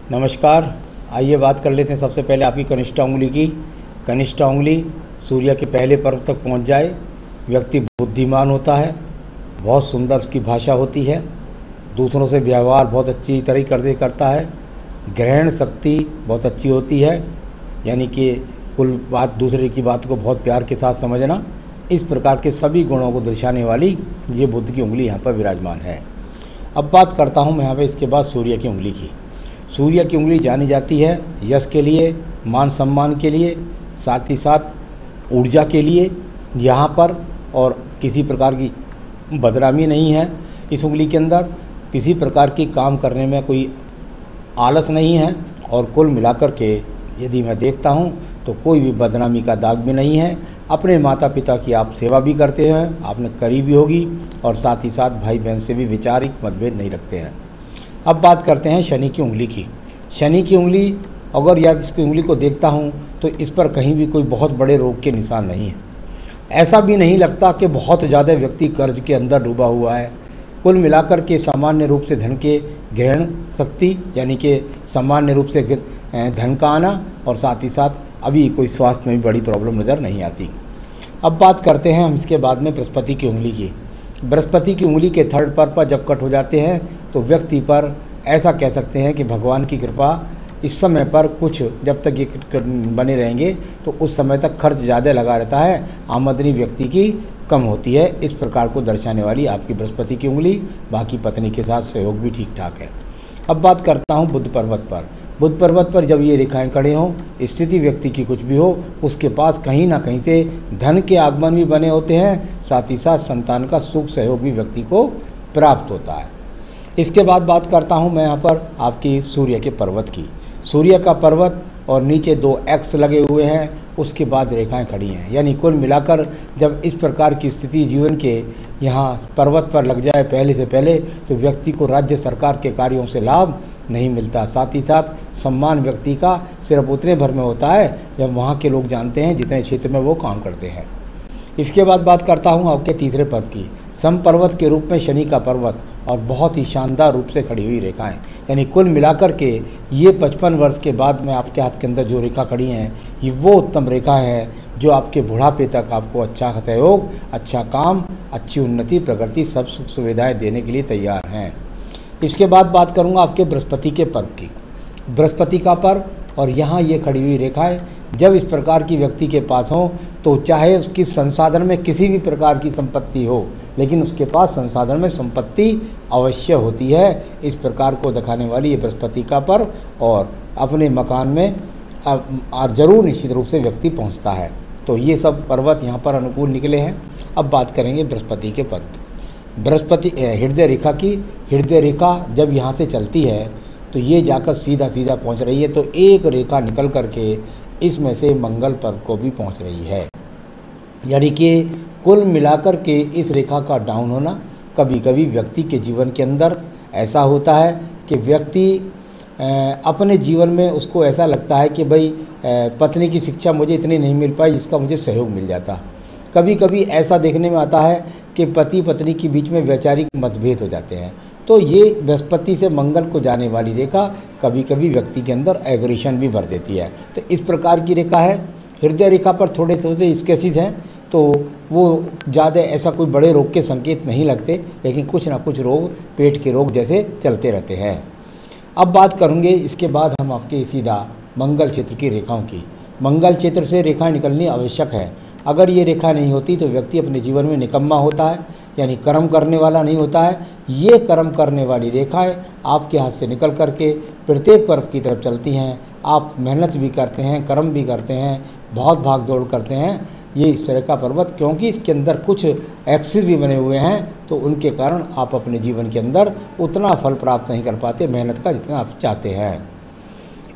नमस्कार। आइए बात कर लेते हैं सबसे पहले आपकी कनिष्ठा उंगली की। कनिष्ठा उंगली सूर्य के पहले पर्व तक पहुंच जाए, व्यक्ति बुद्धिमान होता है, बहुत सुंदर उसकी भाषा होती है, दूसरों से व्यवहार बहुत अच्छी तरीके से करता है, ग्रहण शक्ति बहुत अच्छी होती है, यानी कि कुल बात दूसरे की बात को बहुत प्यार के साथ समझना, इस प्रकार के सभी गुणों को दर्शाने वाली ये बुध की उंगली यहाँ पर विराजमान है। अब बात करता हूँ मैं यहाँ पे इसके बाद सूर्य की उंगली की। सूर्य की उंगली जानी जाती है यश के लिए, मान सम्मान के लिए, साथ ही साथ ऊर्जा के लिए यहाँ पर, और किसी प्रकार की बदनामी नहीं है इस उंगली के अंदर, किसी प्रकार की काम करने में कोई आलस नहीं है, और कुल मिलाकर के यदि मैं देखता हूँ तो कोई भी बदनामी का दाग भी नहीं है। अपने माता पिता की आप सेवा भी करते हैं, आपने करी भी होगी, और साथ ही साथ भाई बहन से भी वैचारिक मतभेद नहीं रखते हैं। अब बात करते हैं शनि की उंगली की। शनि की उंगली, अगर याद इसकी उंगली को देखता हूँ तो इस पर कहीं भी कोई बहुत बड़े रोग के निशान नहीं है। ऐसा भी नहीं लगता कि बहुत ज़्यादा व्यक्ति कर्ज के अंदर डूबा हुआ है। कुल मिलाकर के सामान्य रूप से धन के ग्रहण शक्ति, यानी कि सामान्य रूप से धन का आना, और साथ ही साथ अभी कोई स्वास्थ्य में भी बड़ी प्रॉब्लम नज़र नहीं आती। अब बात करते हैं हम इसके बाद में बृहस्पति की उंगली की। बृहस्पति की उंगली के थर्ड पर जब कट हो जाते हैं तो व्यक्ति पर ऐसा कह सकते हैं कि भगवान की कृपा इस समय पर कुछ जब तक ये बने रहेंगे तो उस समय तक खर्च ज़्यादा लगा रहता है, आमदनी व्यक्ति की कम होती है। इस प्रकार को दर्शाने वाली आपकी बृहस्पति की उंगली। बाकी पत्नी के साथ सहयोग भी ठीक ठाक है। अब बात करता हूँ बुध पर्वत पर। बुध पर्वत पर जब ये रेखाएं खड़े हों, स्थिति व्यक्ति की कुछ भी हो, उसके पास कहीं ना कहीं से धन के आगमन भी बने होते हैं, साथ ही साथ संतान का सुख सहयोग भी व्यक्ति को प्राप्त होता है। इसके बाद बात करता हूँ मैं यहाँ पर आपकी सूर्य के पर्वत की। सूर्य का पर्वत और नीचे 2 एक्स लगे हुए हैं, उसके बाद रेखाएं खड़ी हैं, यानी कुल मिलाकर जब इस प्रकार की स्थिति जीवन के यहाँ पर्वत पर लग जाए पहले से पहले, तो व्यक्ति को राज्य सरकार के कार्यों से लाभ नहीं मिलता। साथ ही साथ सम्मान व्यक्ति का सिर्फ उतने भर में होता है जब वहाँ के लोग जानते हैं जितने क्षेत्र में वो काम करते हैं। इसके बाद बात करता हूँ आपके तीसरे पर्व की। सम पर्वत के रूप में शनि का पर्वत और बहुत ही शानदार रूप से खड़ी हुई रेखाएं, यानी कुल मिलाकर के ये 55 वर्ष के बाद में आपके हाथ के अंदर जो रेखा खड़ी हैं, ये वो उत्तम रेखा है जो आपके बुढ़ापे तक आपको अच्छा सहयोग, अच्छा काम, अच्छी उन्नति, प्रगति, सब सुख सुविधाएँ देने के लिए तैयार हैं। इसके बाद बात करूँगा आपके बृहस्पति के पर्व की। बृहस्पति का पर्व और यहाँ ये खड़ी हुई रेखाएं जब इस प्रकार की व्यक्ति के पास हो, तो चाहे उसकी संसाधन में किसी भी प्रकार की संपत्ति हो, लेकिन उसके पास संसाधन में संपत्ति अवश्य होती है। इस प्रकार को दिखाने वाली ये बृहस्पति का पर्व, और अपने मकान में जरूर निश्चित रूप से व्यक्ति पहुंचता है। तो ये सब पर्वत यहाँ पर अनुकूल निकले हैं। अब बात करेंगे बृहस्पति के पर्व की। बृहस्पति हृदय रेखा की। हृदय रेखा जब यहाँ से चलती है तो ये जाकर सीधा सीधा पहुँच रही है, तो एक रेखा निकल करके इसमें से मंगल पर्व को भी पहुंच रही है। यानी कि कुल मिलाकर के इस रेखा का डाउन होना कभी कभी व्यक्ति के जीवन के अंदर ऐसा होता है कि व्यक्ति अपने जीवन में उसको ऐसा लगता है कि भाई पत्नी की शिक्षा मुझे इतनी नहीं मिल पाई जिसका मुझे सहयोग मिल जाता। कभी कभी ऐसा देखने में आता है कि पति पत्नी के बीच में वैचारिक मतभेद हो जाते हैं। तो ये बृहस्पति से मंगल को जाने वाली रेखा कभी कभी व्यक्ति के अंदर एग्रेशन भी भर देती है। तो इस प्रकार की रेखा है। हृदय रेखा पर थोड़े थोड़े स्केसेस हैं, तो वो ज़्यादा ऐसा कोई बड़े रोग के संकेत नहीं लगते, लेकिन कुछ ना कुछ रोग, पेट के रोग जैसे चलते रहते हैं। अब बात करेंगे इसके बाद हम आपके सीधा मंगल क्षेत्र की रेखाओं की। मंगल क्षेत्र से रेखाएँ निकलनी आवश्यक है। अगर ये रेखा नहीं होती तो व्यक्ति अपने जीवन में निकम्मा होता है, यानी कर्म करने वाला नहीं होता है। ये कर्म करने वाली रेखाएं आपके हाथ से निकल करके प्रत्येक पर्व की तरफ चलती हैं। आप मेहनत भी करते हैं, कर्म भी करते हैं, बहुत भाग दौड़ करते हैं। ये इस तरह का पर्वत, क्योंकि इसके अंदर कुछ एक्सिस भी बने हुए हैं, तो उनके कारण आप अपने जीवन के अंदर उतना फल प्राप्त नहीं कर पाते मेहनत का जितना आप चाहते हैं।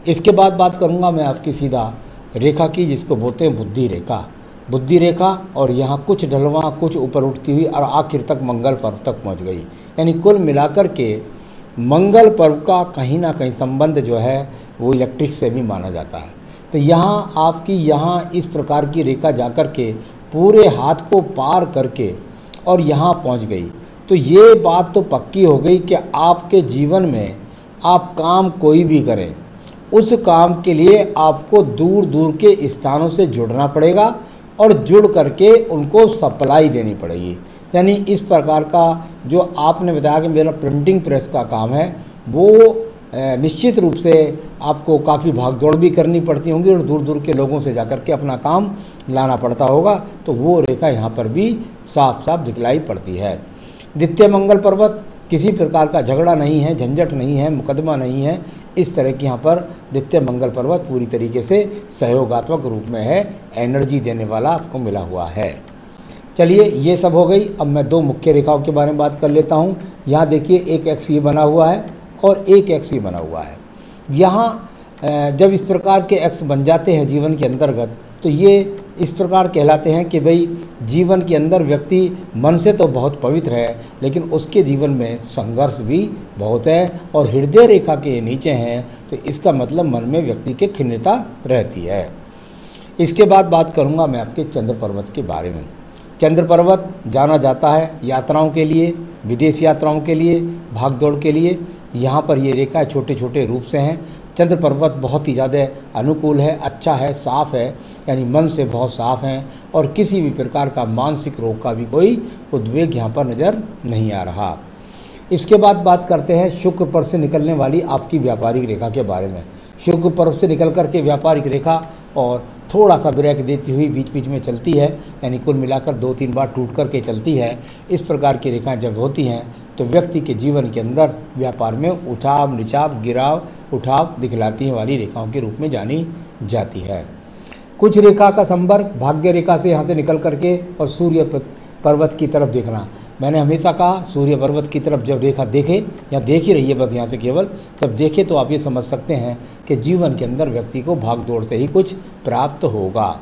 इसके बाद बात करूँगा मैं आपकी सीधा रेखा की, जिसको बोलते हैं बुद्धि रेखा। बुद्धि रेखा, और यहाँ कुछ ढलवा, कुछ ऊपर उठती हुई और आखिर तक मंगल पर्व तक पहुँच गई। यानी कुल मिलाकर के मंगल पर्व का कहीं ना कहीं संबंध जो है वो इलेक्ट्रिक से भी माना जाता है। तो यहाँ आपकी यहाँ इस प्रकार की रेखा जाकर के पूरे हाथ को पार करके और यहाँ पहुँच गई, तो ये बात तो पक्की हो गई कि आपके जीवन में आप काम कोई भी करें, उस काम के लिए आपको दूर दूर के स्थानों से जुड़ना पड़ेगा और जुड़ करके उनको सप्लाई देनी पड़ेगी। यानी इस प्रकार का जो आपने बताया कि मेरा प्रिंटिंग प्रेस का काम है, वो निश्चित रूप से आपको काफ़ी भागदौड़ भी करनी पड़ती होंगी और दूर दूर के लोगों से जाकर के अपना काम लाना पड़ता होगा, तो वो रेखा यहाँ पर भी साफ साफ दिखलाई पड़ती है। द्वितीय मंगल पर्वत, किसी प्रकार का झगड़ा नहीं है, झंझट नहीं है, मुकदमा नहीं है, इस तरह की यहाँ पर द्वितीय मंगल पर्वत पूरी तरीके से सहयोगात्मक रूप में है, एनर्जी देने वाला आपको मिला हुआ है। चलिए ये सब हो गई। अब मैं दो मुख्य रेखाओं के बारे में बात कर लेता हूँ। यहाँ देखिए एक एक्स ये बना हुआ है और एक एक्स ये बना हुआ है। यहाँ जब इस प्रकार के एक्स बन जाते हैं जीवन के अंतर्गत, तो ये इस प्रकार कहलाते हैं कि भाई जीवन के अंदर व्यक्ति मन से तो बहुत पवित्र है, लेकिन उसके जीवन में संघर्ष भी बहुत है और हृदय रेखा के नीचे हैं, तो इसका मतलब मन में व्यक्ति की खिन्नता रहती है। इसके बाद बात करूंगा मैं आपके चंद्र पर्वत के बारे में। चंद्र पर्वत जाना जाता है यात्राओं के लिए, विदेश यात्राओं के लिए, भागदौड़ के लिए। यहाँ पर ये रेखा छोटे छोटे रूप से हैं। चंद्र पर्वत बहुत ही ज़्यादा अनुकूल है, अच्छा है, साफ़ है, यानी मन से बहुत साफ़ हैं और किसी भी प्रकार का मानसिक रोग का भी कोई उद्वेग यहाँ पर नज़र नहीं आ रहा। इसके बाद बात करते हैं शुक्र पर्व से निकलने वाली आपकी व्यापारिक रेखा के बारे में। शुक्र पर्व से निकल कर के व्यापारिक रेखा और थोड़ा सा ब्रेक देती हुई बीच बीच में चलती है, यानी कुल मिलाकर 2-3 बार टूट कर के चलती है। इस प्रकार की रेखाएं जब होती हैं तो व्यक्ति के जीवन के अंदर व्यापार में उठाव निचाव, गिराव उठाव दिखलाती वाली रेखाओं के रूप में जानी जाती है। कुछ रेखा का संपर्क भाग्य रेखा से यहाँ से निकल करके और सूर्य पर्वत की तरफ देखना। मैंने हमेशा कहा सूर्य पर्वत की तरफ जब रेखा देखे या देख ही रही है बस यहाँ से केवल, जब देखे तो आप ये समझ सकते हैं कि जीवन के अंदर व्यक्ति को भाग दौड़ से ही कुछ प्राप्त होगा।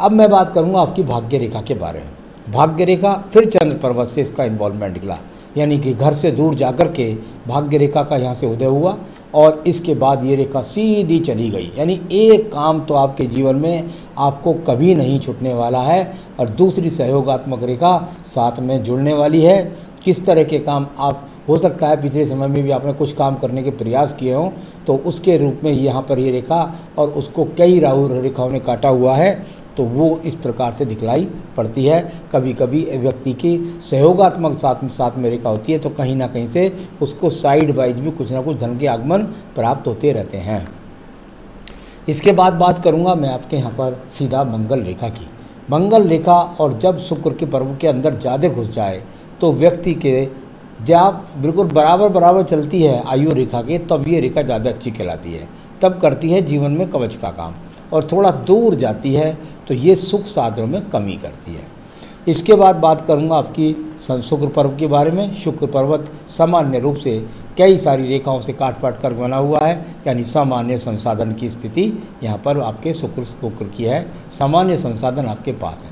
अब मैं बात करूँगा आपकी भाग्य रेखा के बारे में। भाग्य रेखा फिर चंद्र पर्वत से इसका इन्वॉल्वमेंट निकला, यानी कि घर से दूर जाकर के भाग्य रेखा का यहाँ से उदय हुआ और इसके बाद ये रेखा सीधी चली गई। यानी एक काम तो आपके जीवन में आपको कभी नहीं छूटने वाला है और दूसरी सहयोगात्मक रेखा साथ में जुड़ने वाली है। किस तरह के काम आप हो सकता है पिछले समय में भी आपने कुछ काम करने के प्रयास किए हों, तो उसके रूप में यहाँ पर ये रेखा और उसको कई राहु रेखाओं ने काटा हुआ है, तो वो इस प्रकार से दिखलाई पड़ती है। कभी कभी व्यक्ति की सहयोगात्मक साथ में रेखा होती है तो कहीं ना कहीं से उसको साइड वाइज भी कुछ ना कुछ धन के आगमन प्राप्त होते रहते हैं। इसके बाद बात करूंगा मैं आपके यहाँ पर सीधा मंगल रेखा की। मंगल रेखा और जब शुक्र के पर्व के अंदर ज़्यादा घुस जाए तो व्यक्ति के जब बिल्कुल बराबर चलती है आयु रेखा के, तब ये रेखा ज़्यादा अच्छी कहलाती है। तब करती है जीवन में कवच का काम और थोड़ा दूर जाती है तो ये सुख साधनों में कमी करती है। इसके बाद बात करूंगा आपकी शुक्र पर्व के बारे में। शुक्र पर्वत सामान्य रूप से कई सारी रेखाओं से काट पाट कर बना हुआ है, यानी सामान्य संसाधन की स्थिति यहाँ पर आपके शुक्र की है, सामान्य संसाधन आपके पास है।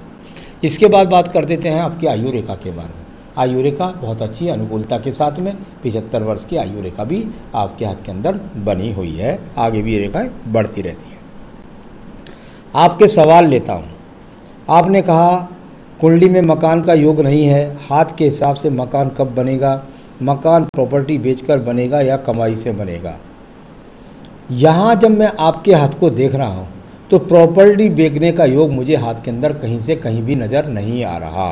इसके बाद बात कर देते हैं आपकी आयु रेखा के बारे में। आयु रेखा बहुत अच्छी अनुकूलता के साथ में 75 वर्ष की आयु रेखा भी आपके हाथ के अंदर बनी हुई है। आगे भी ये रेखाएँ बढ़ती रहती है। आपके सवाल लेता हूँ। आपने कहा कुंडली में मकान का योग नहीं है, हाथ के हिसाब से मकान कब बनेगा, मकान प्रॉपर्टी बेचकर बनेगा या कमाई से बनेगा। यहाँ जब मैं आपके हाथ को देख रहा हूँ तो प्रॉपर्टी बेचने का योग मुझे हाथ के अंदर कहीं से कहीं भी नज़र नहीं आ रहा।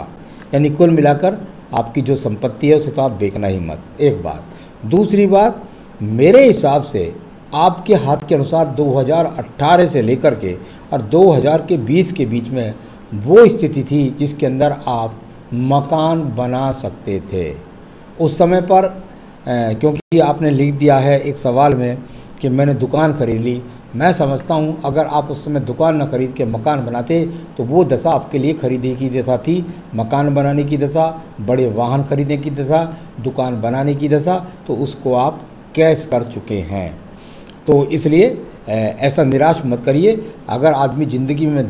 यानी कुल मिलाकर आपकी जो संपत्ति है उसे तो आप बेचना ही मत, एक बात। दूसरी बात, मेरे हिसाब से आपके हाथ के अनुसार 2018 से लेकर के और 2020 के बीच में वो स्थिति थी जिसके अंदर आप मकान बना सकते थे। उस समय पर क्योंकि आपने लिख दिया है एक सवाल में कि मैंने दुकान खरीद ली, मैं समझता हूँ अगर आप उस समय दुकान न खरीद के मकान बनाते तो वो दशा आपके लिए खरीदने की दशा थी, मकान बनाने की दशा, बड़े वाहन खरीदने की दशा, दुकान बनाने की दशा, तो उसको आप कैश कर चुके हैं। तो इसलिए ऐसा निराश मत करिए। अगर आदमी ज़िंदगी में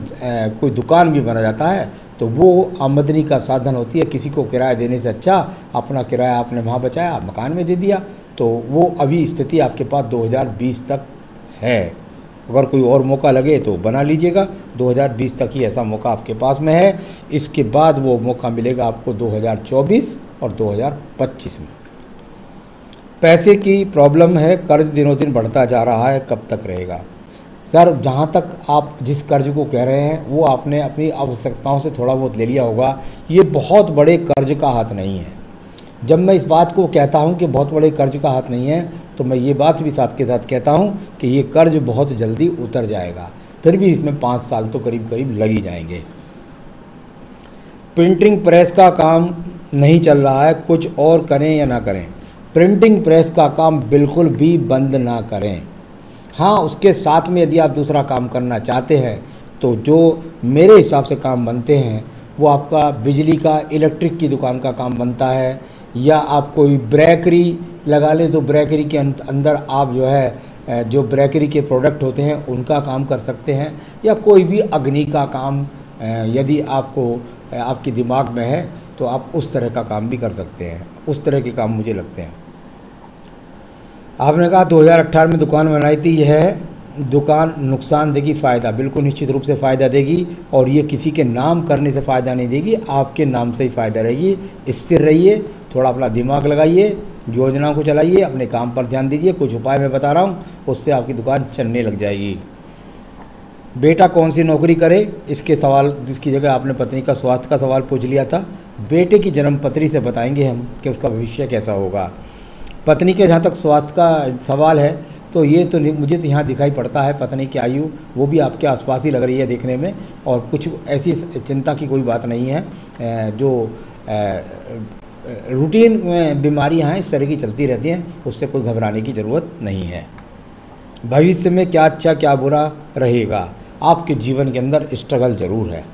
कोई दुकान भी बना जाता है तो वो आमदनी का साधन होती है। किसी को किराया देने से अच्छा अपना किराया आपने वहाँ बचाया, मकान में दे दिया, तो वो अभी स्थिति आपके पास 2020 तक है। अगर कोई और मौका लगे तो बना लीजिएगा, 2020 तक ही ऐसा मौका आपके पास में है। इसके बाद वो मौका मिलेगा आपको 2024 और 2025 में। पैसे की प्रॉब्लम है, कर्ज दिनों दिन बढ़ता जा रहा है, कब तक रहेगा? सर, जहाँ तक आप जिस कर्ज को कह रहे हैं वो आपने अपनी आवश्यकताओं से थोड़ा बहुत ले लिया होगा। ये बहुत बड़े कर्ज का हाथ नहीं है। जब मैं इस बात को कहता हूँ कि बहुत बड़े कर्ज का हाथ नहीं है, तो मैं ये बात भी साथ के साथ कहता हूँ कि ये कर्ज बहुत जल्दी उतर जाएगा। फिर भी इसमें 5 साल तो करीब करीब लग ही जाएंगे। प्रिंटिंग प्रेस का काम नहीं चल रहा है, कुछ और करें या ना करें? प्रिंटिंग प्रेस का काम बिल्कुल भी बंद ना करें। हाँ, उसके साथ में यदि आप दूसरा काम करना चाहते हैं तो जो मेरे हिसाब से काम बनते हैं वो आपका बिजली का, इलेक्ट्रिक की दुकान का काम बनता है, या आप कोई ब्रेकरी लगा लें तो ब्रेकरी के अंदर आप जो है जो ब्रेकरी के प्रोडक्ट होते हैं उनका काम कर सकते हैं, या कोई भी अग्नि का काम यदि आपके दिमाग में है तो आप उस तरह का काम भी कर सकते हैं। उस तरह के काम मुझे लगते हैं। आपने कहा 2018 में दुकान बनाई थी, यह दुकान नुकसान देगी, फ़ायदा? बिल्कुल निश्चित रूप से फ़ायदा देगी, और ये किसी के नाम करने से फ़ायदा नहीं देगी, आपके नाम से ही फ़ायदा रहेगी। स्थिर रहिए, थोड़ा अपना दिमाग लगाइए, योजना को चलाइए, अपने काम पर ध्यान दीजिए। कुछ उपाय मैं बता रहा हूँ, उससे आपकी दुकान चलने लग जाएगी। बेटा कौन सी नौकरी करे, इसके सवाल जिसकी जगह आपने पत्नी का स्वास्थ्य का सवाल पूछ लिया था। बेटे की जन्मपत्री से बताएंगे हम कि उसका भविष्य कैसा होगा। पत्नी के जहाँ तक स्वास्थ्य का सवाल है तो ये तो मुझे तो यहाँ दिखाई पड़ता है, पत्नी की आयु वो भी आपके आसपास ही लग रही है देखने में, और कुछ ऐसी चिंता की कोई बात नहीं है। जो रूटीन बीमारियाँ हैं इस तरह की चलती रहती हैं, उससे कोई घबराने की ज़रूरत नहीं है। भविष्य में क्या अच्छा क्या बुरा रहेगा? आपके जीवन के अंदर स्ट्रगल ज़रूर है।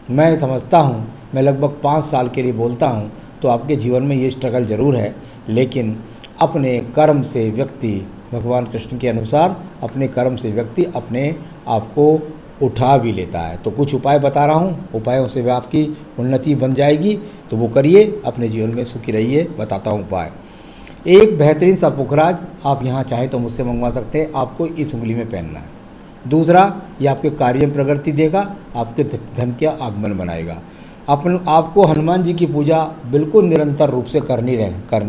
मैं समझता हूँ, मैं लगभग 5 साल के लिए बोलता हूँ, तो आपके जीवन में ये स्ट्रगल ज़रूर है, लेकिन अपने कर्म से व्यक्ति, भगवान कृष्ण के अनुसार अपने कर्म से व्यक्ति अपने आप को उठा भी लेता है। तो कुछ उपाय बता रहा हूँ, उपायों से आपकी उन्नति बन जाएगी, तो वो करिए, अपने जीवन में सुखी रहिए। बताता हूँ उपाय। एक बेहतरीन सा पुखराज आप यहाँ चाहे तो मुझसे मंगवा सकते हैं, आपको इस उंगली में पहनना है। दूसरा, ये आपके कार्य में प्रगति देगा, आपके धन का आगमन बनाएगा। आपको हनुमान जी की पूजा बिल्कुल निरंतर रूप से करनी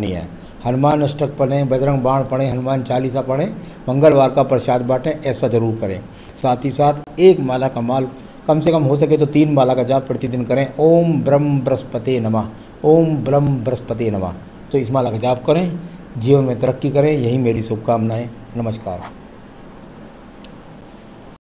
है। हनुमान अष्टक पढ़ें, बजरंग बाण पढ़ें, हनुमान चालीसा पढ़ें, मंगलवार का प्रसाद बांटें, ऐसा ज़रूर करें। साथ ही साथ एक माला का माल, कम से कम हो सके तो 3 माला का जाप प्रतिदिन करें। ओम ब्रह्म बृहस्पति नमः, ओम ब्रह्म बृहस्पति नमः। तो इस माला का जाप करें, जीवन में तरक्की करें, यही मेरी शुभकामनाएं। नमस्कार।